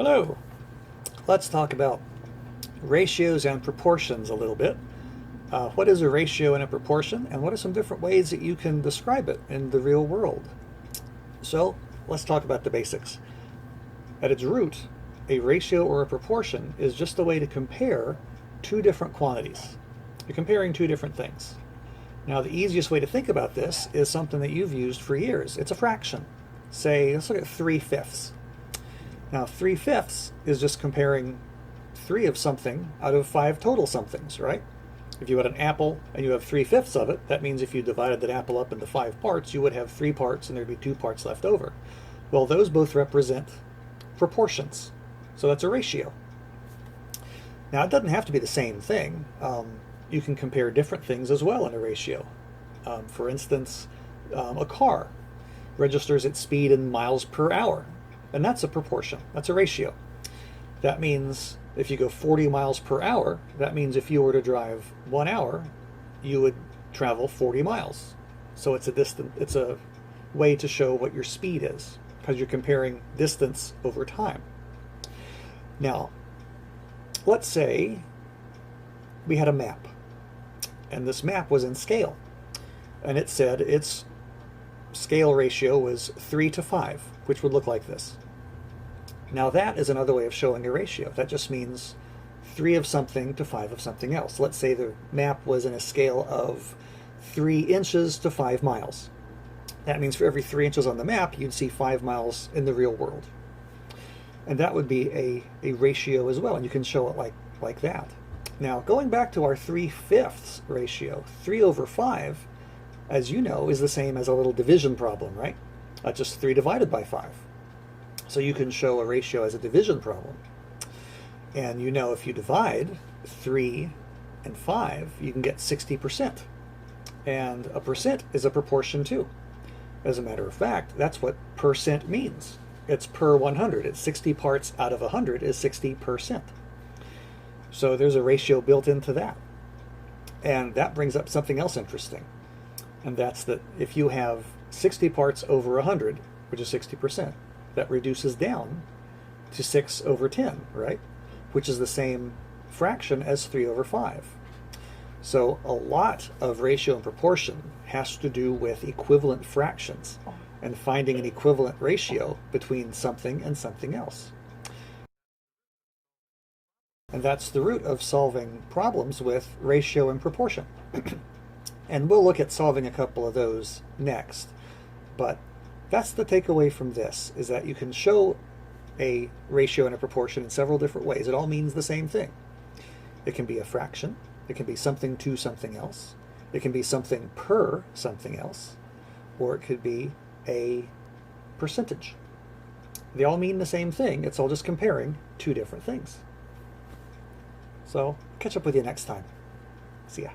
Hello. Let's talk about ratios and proportions a little bit. What is a ratio and a proportion, and what are some different ways that you can describe it in the real world? So let's talk about the basics. At its root, a ratio or a proportion is just a way to compare two different quantities. You're comparing two different things. Now, the easiest way to think about this is something that you've used for years. It's a fraction. Say, let's look at 3/5. Now, 3/5 is just comparing 3 of something out of 5 total somethings, right? If you had an apple and you have 3/5 of it, that means if you divided that apple up into 5 parts, you would have 3 parts and there'd be 2 parts left over. Well, those both represent proportions. So that's a ratio. Now, it doesn't have to be the same thing. You can compare different things as well in a ratio. For instance, a car registers its speed in miles per hour, and that's a proportion. That's a ratio. That means if you go 40 miles per hour, that means if you were to drive 1 hour, you would travel 40 miles. So it's a way to show what your speed is, because you're comparing distance over time. Now, let's say we had a map, and this map was in scale, and it said its scale ratio was 3:5, which would look like this. Now that is another way of showing a ratio. That just means 3 of something to 5 of something else. Let's say the map was in a scale of 3 inches to 5 miles. That means for every 3 inches on the map, you'd see 5 miles in the real world. And that would be a ratio as well, and you can show it like that. Now, going back to our 3/5 ratio, 3/5, as you know, is the same as a little division problem, right? That's just 3 divided by 5. So you can show a ratio as a division problem. And you know if you divide 3 and 5, you can get 60%. And a percent is a proportion too. As a matter of fact, that's what percent means. It's per 100. It's 60 parts out of 100 is 60%. So there's a ratio built into that. And that brings up something else interesting. And that's that if you have 60 parts over 100, which is 60%, that reduces down to 6/10, right? Which is the same fraction as 3/5. So a lot of ratio and proportion has to do with equivalent fractions and finding an equivalent ratio between something and something else. And that's the root of solving problems with ratio and proportion. And we'll look at solving a couple of those next. But that's the takeaway from this, is that you can show a ratio and a proportion in several different ways. It all means the same thing. It can be a fraction. It can be something to something else. It can be something per something else. Or it could be a percentage. They all mean the same thing. It's all just comparing two different things. So, catch up with you next time. See ya.